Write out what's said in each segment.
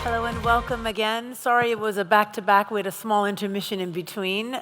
Hello and welcome again. Sorry it was a back-to-back. We had a small intermission in between.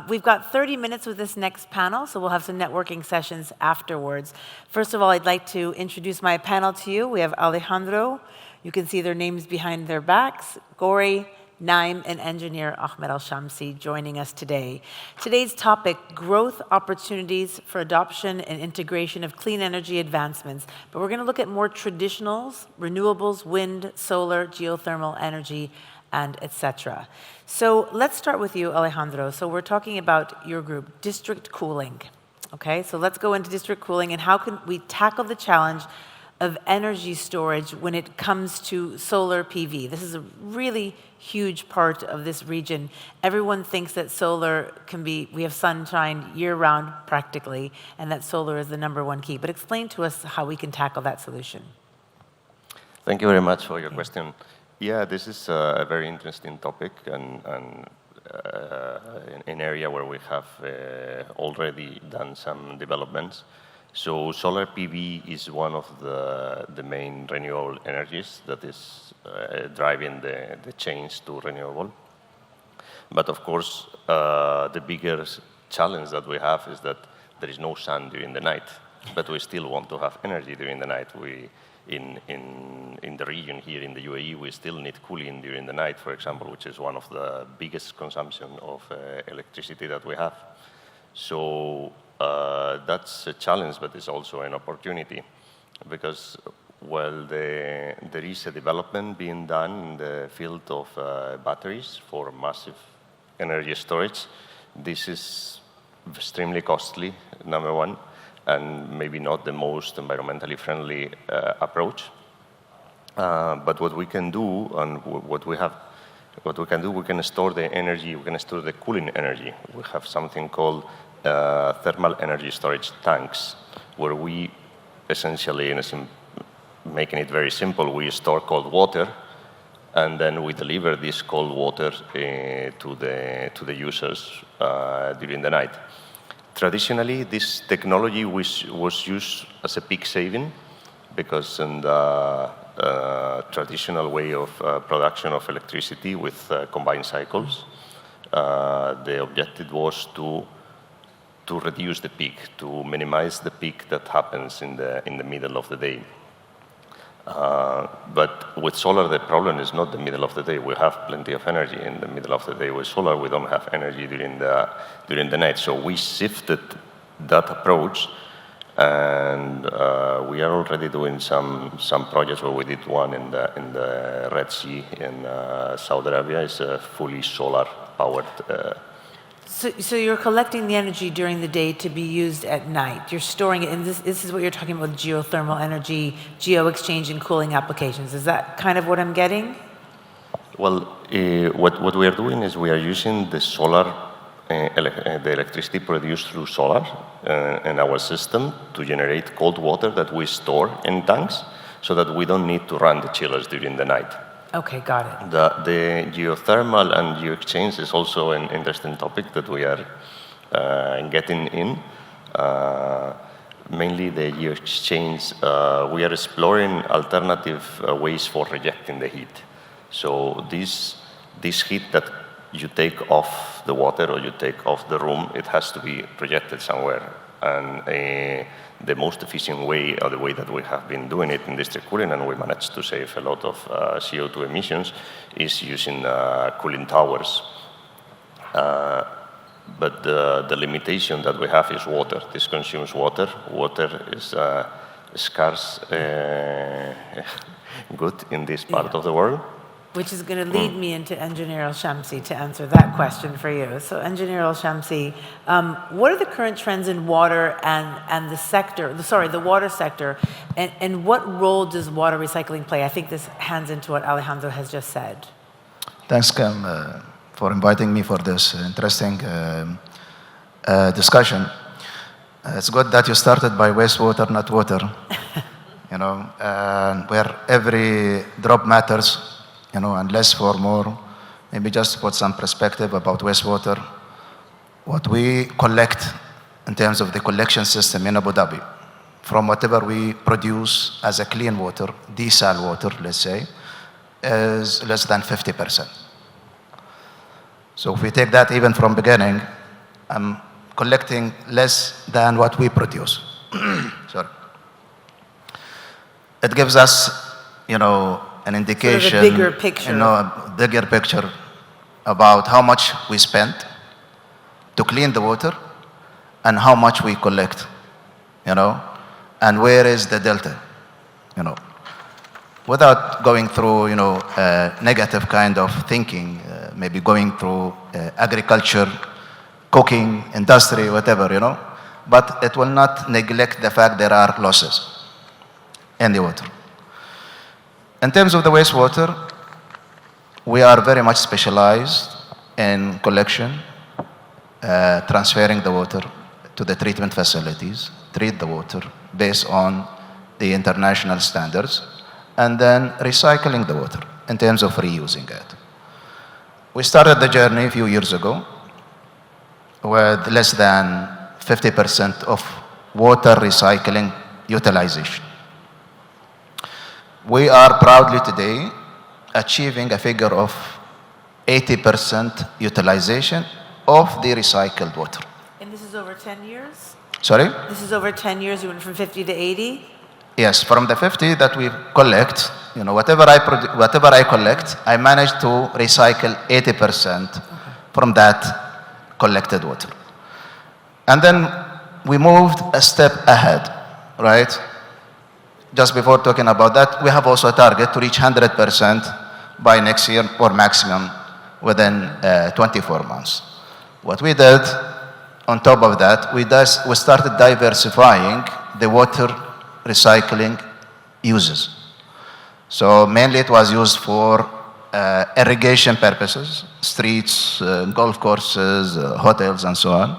We've got 30 minutes with this next panel, so we'll have some networking sessions afterwards. First of all, I'd like to introduce my panel to you. We have Alejandro. You can see their names behind their backs. Gauri, Naim, and engineer Ahmed Shamsi joining us today. Today's topic, growth opportunities for adoption and integration of clean energy advancements. But we're going to look at more traditionals, renewables, wind, solar, geothermal energy, and etc. So let's start with you, Alejandro. So we're talking about your group, district cooling. Okay, so let's go into district cooling and how can we tackle the challenge of energy storage when it comes to solar PV. This is a really huge part of this region. Everyone thinks that solar can be, we have sunshine year-round practically, and that solar is the #1 key. But explain to us how we can tackle that solution. Thank you very much for your question. Yeah, this is a very interesting topic and an area where we have already done some developments. So solar PV is one of the main renewable energies that is driving the change to renewable. But of course, the bigger challenge that we have is that there is no sun during the night, but we still want to have energy during the night. In the region here in the UAE, we still need cooling during the night, for example, which is one of the biggest consumption of electricity that we have. So that's a challenge, but it's also an opportunity because, well, there is a development being done in the field of batteries for massive energy storage. This is extremely costly, #1, and maybe not the most environmentally friendly approach. But what we can do, and we can store the energy, we can store the cooling energy. We have something called thermal energy storage tanks, where we essentially, making it very simple, we store cold water, and then we deliver this cold water to the users during the night. Traditionally, this technology was used as a peak saving, because in the traditional way of production of electricity with combined cycles, the objective was to reduce the peak, to minimize the peak that happens in the middle of the day. But with solar, the problem is not the middle of the day. We have plenty of energy in the middle of the day. With solar, we don't have energy during the night. So we shifted that approach, and we are already doing some projects where we did one in the Red Sea in Saudi Arabia. It's a fully solar-powered. So you're collecting the energy during the day to be used at night. You're storing it, and this is what you're talking about, geothermal energy, geo-exchange and cooling applications. Is that kind of what I'm getting? Well, what we are doing is we are using the solar, the electricity produced through solar in our system to generate cold water that we store in tanks so that we don't need to run the chillers during the night. Okay, got it. The geothermal and geo-exchange is also an interesting topic that we are getting in. Mainly the geo-exchange, we are exploring alternative ways for rejecting the heat. So this heat that you take off the water or you take off the room, it has to be rejected somewhere. And the most efficient way, or the way that we have been doing it in district cooling, and we managed to save a lot of CO2 emissions, is using cooling towers. But the limitation that we have is water. This consumes water. Water is scarce good in this part of the world. Which is going to lead me into Engineer Shamsi to answer that question for you. So Engineer Shamsi, what are the current trends in water and the water sector, and what role does water recycling play? I think this hands into what Alejandro has just said. Thanks, Cam, for inviting me for this interesting discussion. It's good that you started by wastewater, not water. Where every drop matters. And less for more. Maybe just to put some perspective about wastewater. What we collect in terms of the collection system in Abu Dhabi, from whatever we produce as a clean water, desal water, let's say, is less than 50%. So if we take that even from beginning, I'm collecting less than what we produce. Sorry. It gives us, an indication, sort of a bigger picture. A bigger picture about how much we spend to clean the water and how much we collect, and where is the delta, without going through, negative kind of thinking, maybe going through agriculture, cooking, industry, whatever, but it will not neglect the fact there are losses in the water. In terms of the wastewater, we are very much specialized in collection, transferring the water to the treatment facilities, treat the water based on the international standards, and then recycling the water in terms of reusing it. We started the journey a few years ago with less than 50% of water recycling utilization. We are proudly today achieving a figure of 80% utilization of the recycled water. And this is over 10 years? Sorry? This is over 10 years, you went from 50 to 80? Yes, from the 50 that we collect, whatever I collect, I manage to recycle 80% from that collected water. And then we moved a step ahead, right? Just before talking about that, we have also a target to reach 100% by next year or maximum within 24 months. What we did, on top of that, we started diversifying the water recycling uses. So mainly it was used for irrigation purposes, streets, golf courses, hotels, and so on.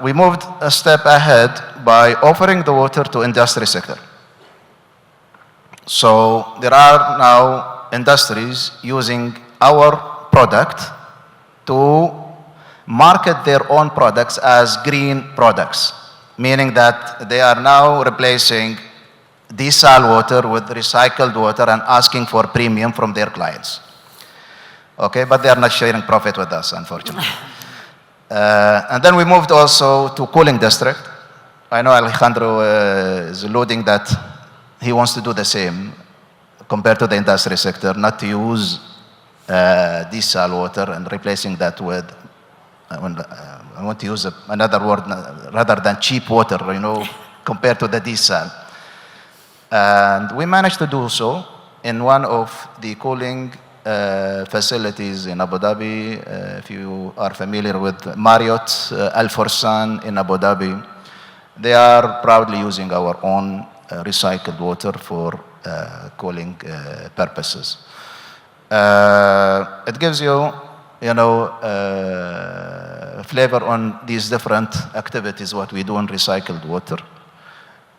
We moved a step ahead by offering the water to industry sector. So there are now industries using our product to market their own products as green products, meaning that they are now replacing desal water with recycled water and asking for premium from their clients. Okay, but they are not sharing profit with us, unfortunately. And then we moved also to cooling district. I know Alejandro is alluding that he wants to do the same compared to the industry sector, not to use desal water and replacing that with, I want to use another word rather than cheap water, compared to the desal. And we managed to do so in one of the cooling facilities in Abu Dhabi. If you are familiar with Marriott Al Forsan in Abu Dhabi, they are proudly using our own recycled water for cooling purposes. It gives you, flavor on these different activities, what we do in recycled water.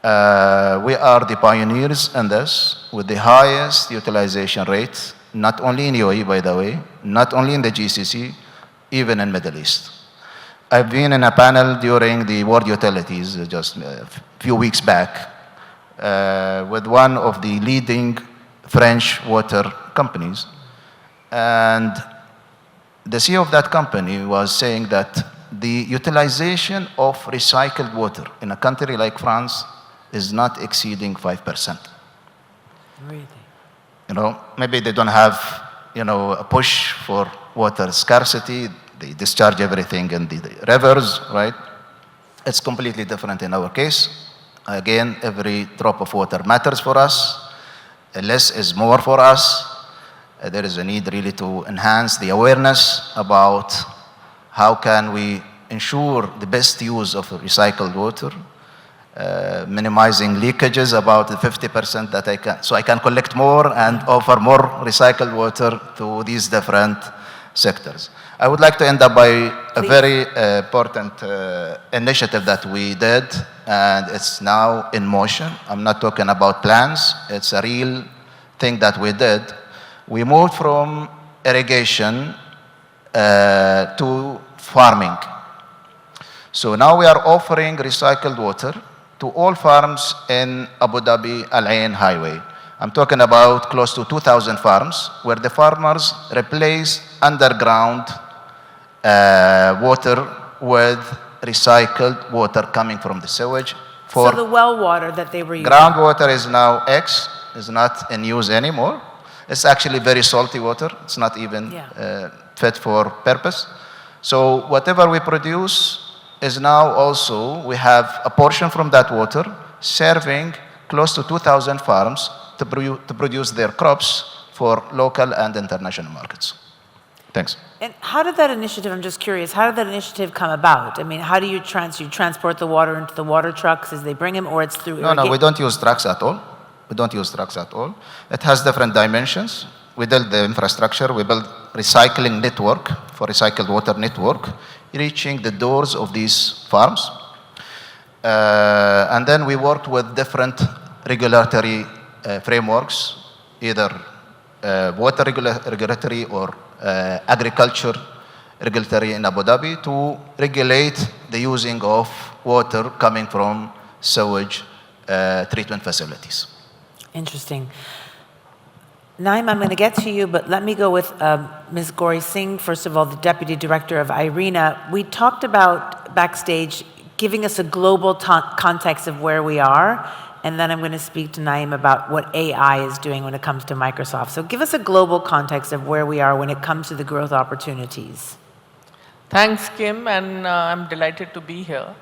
We are the pioneers in this with the highest utilization rate, not only in UAE, by the way, not only in the GCC, even in Middle East. I've been in a panel during the World Utilities just a few weeks back with one of the leading French water companies. And the CEO of that company was saying that the utilization of recycled water in a country like France is not exceeding 5%. Really? Maybe they don't have, a push for water scarcity. They discharge everything in the rivers, right? It's completely different in our case. Again, every drop of water matters for us. Less is more for us. There is a need really to enhance the awareness about how can we ensure the best use of recycled water, minimizing leakages about the 50% that I can collect more and offer more recycled water to these different sectors. I would like to end up by a very important initiative that we did, and it's now in motion. I'm not talking about plans. It's a real thing that we did. We moved from irrigation to farming. So now we are offering recycled water to all farms in Abu Dhabi Al Ain Highway. I'm talking about close to 2,000 farms where the farmers replace underground water with recycled water coming from the sewage. So the well water that they were using. Groundwater is now X, is not in use anymore. It's actually very salty water. It's not even fit for purpose. So whatever we produce is now also, we have a portion from that water serving close to 2,000 farms to produce their crops for local and international markets. Thanks. And how did that initiative, I'm just curious, how did that initiative come about? I mean, how do you transport the water into the water trucks as they bring them, or it's through No, we don't use trucks at all. We don't use trucks at all. It has different dimensions. We build the infrastructure. We build recycling network for recycled water network, reaching the doors of these farms. And then we worked with different regulatory frameworks, either water regulatory or agriculture regulatory in Abu Dhabi to regulate the using of water coming from sewage treatment facilities. Interesting. Naim, I'm going to get to you, but let me go with Ms. Gauri Singh, first of all, the Deputy Director of IRENA. We talked about backstage giving us a global context of where we are, and then I'm going to speak to Naim about what AI is doing when it comes to Microsoft. So give us a global context of where we are when it comes to the growth opportunities. Thanks, Kim, and I'm delighted to be here.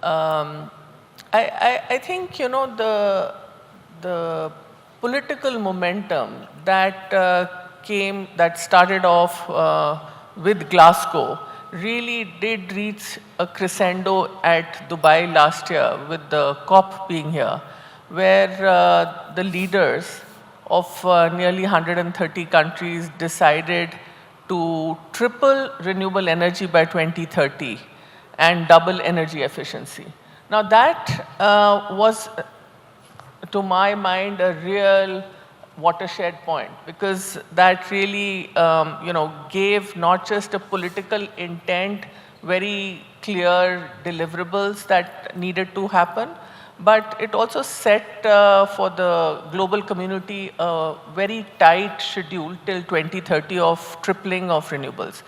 I think, you know, the political momentum that that started off with Glasgow really did reach a crescendo at Dubai last year with the COP being here, where the leaders of nearly 130 countries decided to triple renewable energy by 2030 and double energy efficiency. Now that was, to my mind, a real watershed point, because that really you know, gave not just a political intent, very clear deliverables that needed to happen, but it also set for the global community a very tight schedule till 2030 of tripling of renewables.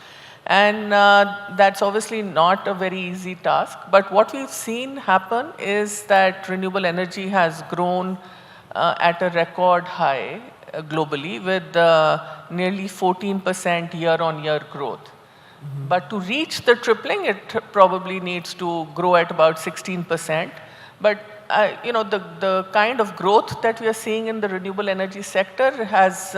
And that's obviously not a very easy task, but what we've seen happen is that renewable energy has grown at a record high globally with nearly 14% year-on-year growth. Mm-hmm. But to reach the tripling, it probably needs to grow at about 16%. But you know, the kind of growth that we are seeing in the renewable energy sector has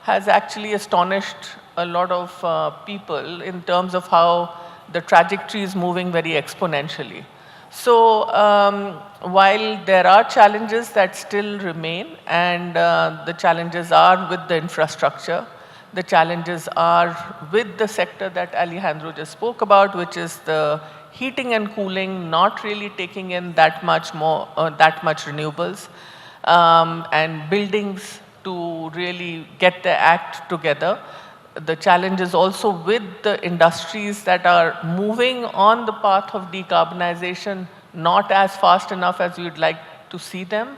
actually astonished a lot of people in terms of how the trajectory is moving very exponentially. So while there are challenges that still remain, and the challenges are with the infrastructure, the challenges are with the sector that Alejandro just spoke about, which is the heating and cooling, not really taking in that much renewables, and buildings to really get the act together. The challenge is also with the industries that are moving on the path of decarbonization, not as fast enough as we would like to see them.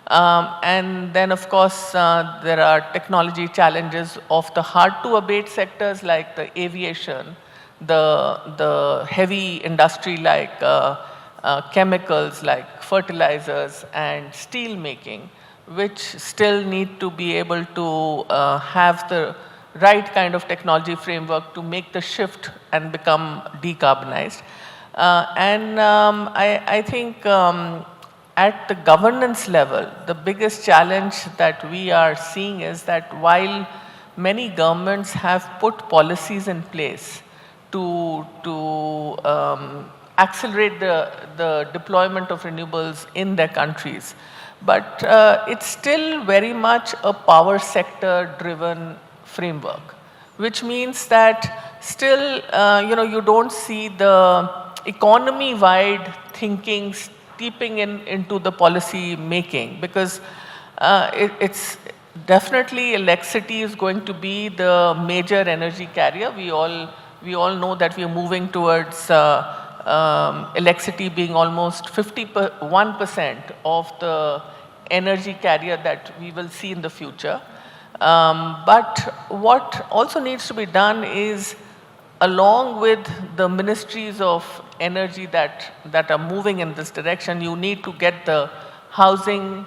And then, of course, there are technology challenges of the hard-to-abate sectors like the aviation, the heavy industry like chemicals, like fertilizers and steel making, which still need to be able to have the right kind of technology framework to make the shift and become decarbonized. I think at the governance level, the biggest challenge that we are seeing is that while many governments have put policies in place to accelerate the deployment of renewables in their countries, but it's still very much a power sector driven framework, which means that still, you know, you don't see the economy-wide thinking steeping into the policy making, because it's definitely electricity is going to be the major energy carrier. We all know that we are moving towards electricity being almost 51% of the energy carrier that we will see in the future. But what also needs to be done is, along with the ministries of energy that are moving in this direction, you need to get the housing,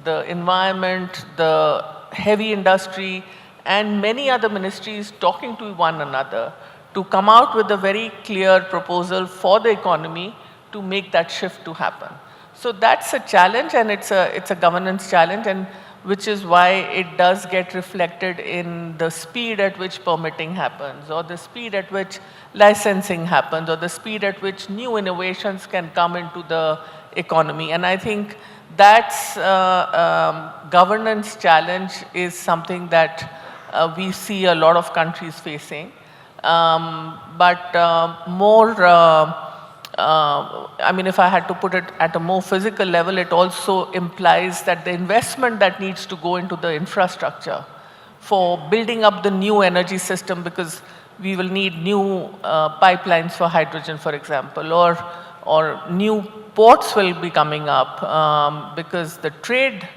the environment, the heavy industry, and many other ministries talking to one another to come out with a very clear proposal for the economy to make that shift to happen. So that's a challenge, and it's a governance challenge, and which is why it does get reflected in the speed at which permitting happens, or the speed at which licensing happens, or the speed at which new innovations can come into the economy. And I think that's governance challenge is something that we see a lot of countries facing. I mean, if I had to put it at a more physical level, it also implies that the investment that needs to go into the infrastructure for building up the new energy system, because we will need new pipelines for hydrogen, for example, or new ports will be coming up, because the trade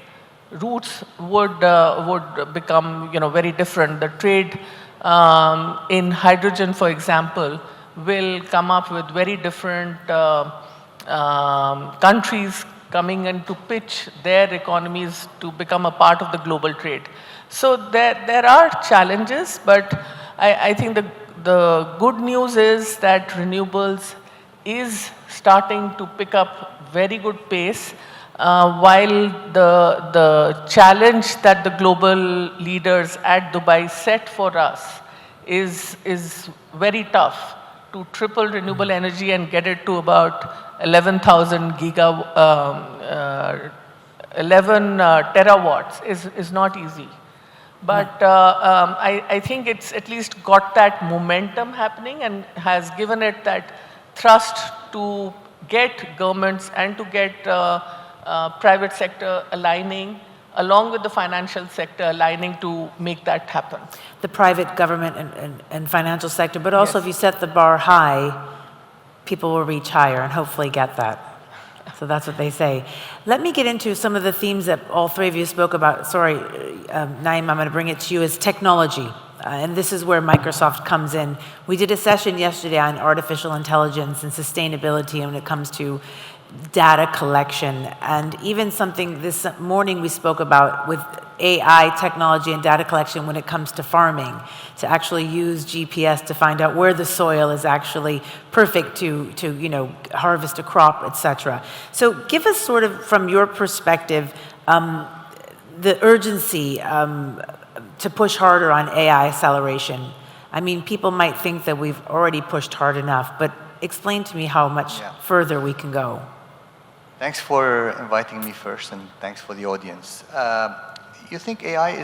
routes would become, very different. The trade in hydrogen, for example, will come up with very different countries coming in to pitch their economies to become a part of the global trade. So there are challenges, but I think the good news is that renewables is starting to pick up very good pace, while the challenge that the global leaders at Dubai set for us is very tough. To triple renewable energy and get it to about 11 terawatts is not easy. But I think it's at least got that momentum happening and has given it that thrust to get governments and to get private sector aligning, along with the financial sector aligning to make that happen. The private government and financial sector, but also if you set the bar high, people will reach higher and hopefully get that. So that's what they say. Let me get into some of the themes that all three of you spoke about. Sorry, Naim, I'm going to bring it to you, is technology. And this is where Microsoft comes in. We did a session yesterday on artificial intelligence and sustainability when it comes to data collection, and even something this morning we spoke about with AI technology and data collection when it comes to farming, to actually use GPS to find out where the soil is actually perfect to harvest a crop, etc. So give us sort of, from your perspective, the urgency to push harder on AI acceleration. I mean, people might think that we've already pushed hard enough, but explain to me how much further we can go. Thanks for inviting me first, and thanks for the audience. You think AI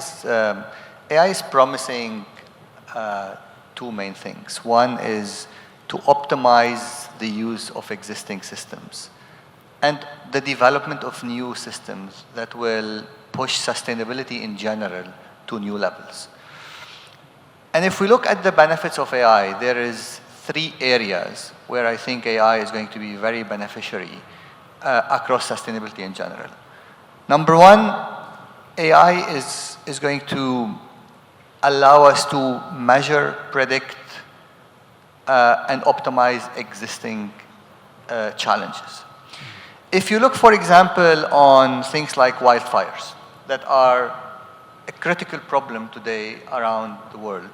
is promising two main things. One is to optimize the use of existing systems and the development of new systems that will push sustainability in general to new levels. And if we look at the benefits of AI, there is three areas where I think AI is going to be very beneficiary across sustainability in general. Number one, AI is going to allow us to measure, predict, and optimize existing challenges. If you look, for example, on things like wildfires that are a critical problem today around the world,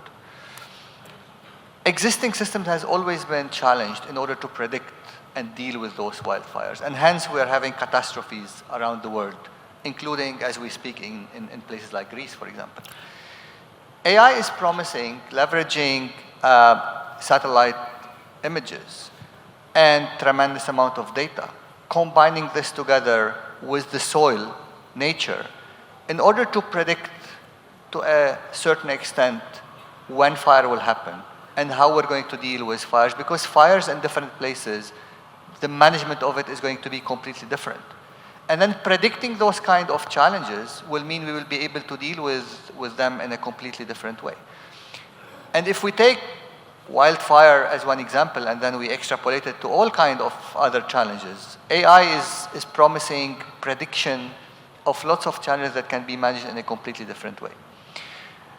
existing systems has always been challenged in order to predict and deal with those wildfires. And hence we are having catastrophes around the world, including, as we speak, in places like Greece, for example. AI is promising, leveraging satellite images and tremendous amount of data, combining this together with the soil, nature, in order to predict to a certain extent when fire will happen and how we're going to deal with fires, because fires in different places, the management of it is going to be completely different. And then predicting those kind of challenges will mean we will be able to deal with them in a completely different way. And if we take wildfire as one example and then we extrapolate it to all kind of other challenges, AI is promising prediction of lots of challenges that can be managed in a completely different way.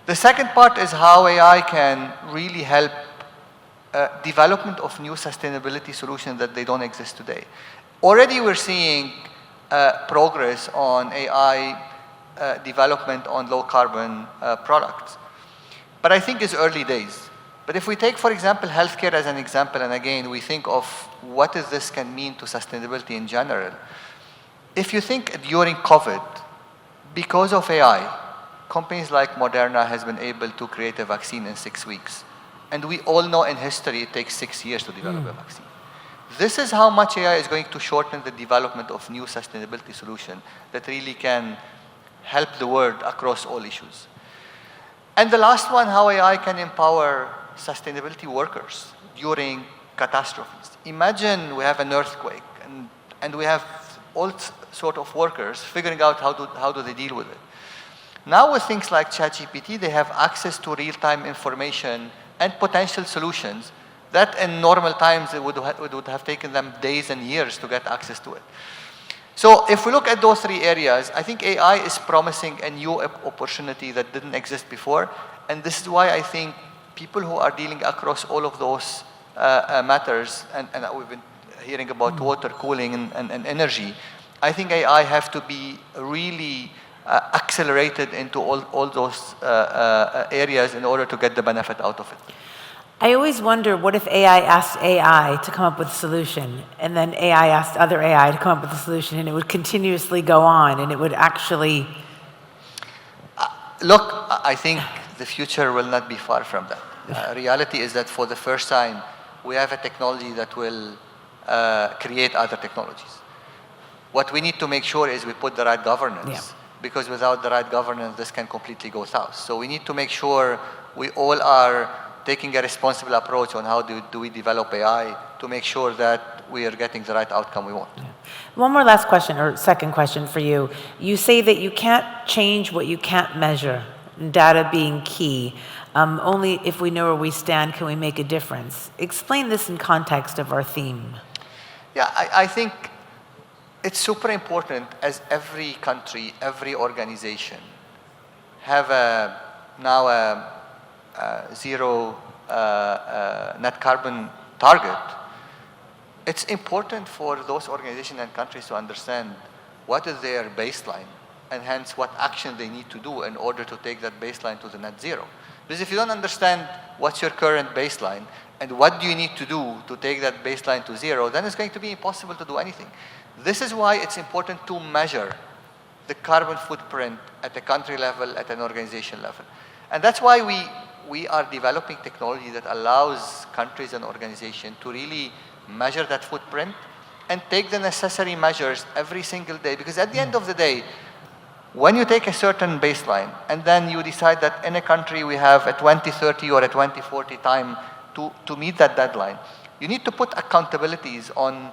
The second part is how AI can really help development of new sustainability solutions that they don't exist today. Already we're seeing progress on AI development on low carbon products. But I think it's early days. But if we take, for example, healthcare as an example, and again, we think of what this can mean to sustainability in general. If you think during COVID, because of AI, companies like Moderna has been able to create a vaccine in 6 weeks. And we all know in history it takes 6 years to develop a vaccine. This is how much AI is going to shorten the development of new sustainability solutions that really can help the world across all issues. And the last one, how AI can empower sustainability workers during catastrophes. Imagine we have an earthquake and we have all sort of workers figuring out how do they deal with it. Now with things like ChatGPT, they have access to real-time information and potential solutions that in normal times it would have taken them days and years to get access to it. So if we look at those three areas, I think AI is promising a new opportunity that didn't exist before. And this is why I think people who are dealing across all of those matters, and we've been hearing about water, cooling, and energy, I think AI have to be really accelerated into all those areas in order to get the benefit out of it. I always wonder, what if AI asked AI to come up with a solution, and then AI asked other AI to come up with a solution, and it would continuously go on, and it would actually... Look, I think the future will not be far from that. Reality is that for the first time, we have a technology that will create other technologies. What we need to make sure is we put the right governance, because without the right governance, this can completely go south. So we need to make sure we all are taking a responsible approach on how do we develop AI to make sure that we are getting the right outcome we want. One more last question, or second question for you. You say that you can't change what you can't measure, data being key. Only if we know where we stand can we make a difference. Explain this in context of our theme. Yeah, I think it's super important as every country, every organization have now a zero net carbon target. It's important for those organizations and countries to understand what is their baseline and hence what action they need to do in order to take that baseline to the net zero. Because if you don't understand what's your current baseline and what do you need to do to take that baseline to zero, then it's going to be impossible to do anything. This is why it's important to measure the carbon footprint at the country level, at an organization level. And that's why we are developing technology that allows countries and organizations to really measure that footprint and take the necessary measures every single day. Because at the end of the day, when you take a certain baseline and then you decide that in a country we have a 2030 or a 2040 time to meet that deadline, you need to put accountabilities on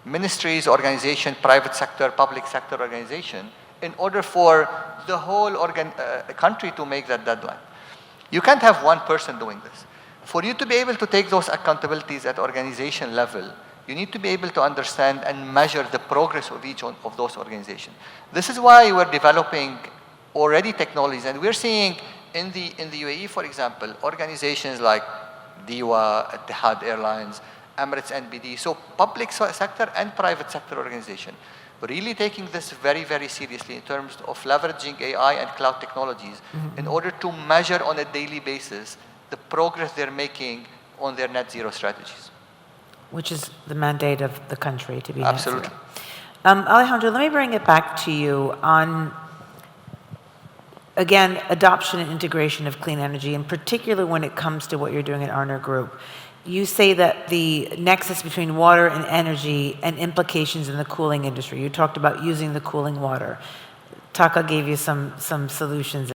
ministries, organizations, private sector, public sector organization in order for the whole country to make that deadline. You can't have one person doing this. For you to be able to take those accountabilities at organization level, you need to be able to understand and measure the progress of each of those organizations. This is why we're developing already technologies, and we're seeing in the UAE, for example, organizations like DIWA, Etihad Airlines, Emirates NBD, so public sector and private sector organization, really taking this very, very seriously in terms of leveraging AI and cloud technologies in order to measure on a daily basis the progress they're making on their net zero strategies. Which is the mandate of the country to be Absolutely. net zero. Alejandro, let me bring it back to you on, again, adoption and integration of clean energy, in particular when it comes to what you're doing at ARANER Group. You say that the nexus between water and energy and implications in the cooling industry. You talked about using the cooling water. TAQA gave you some solutions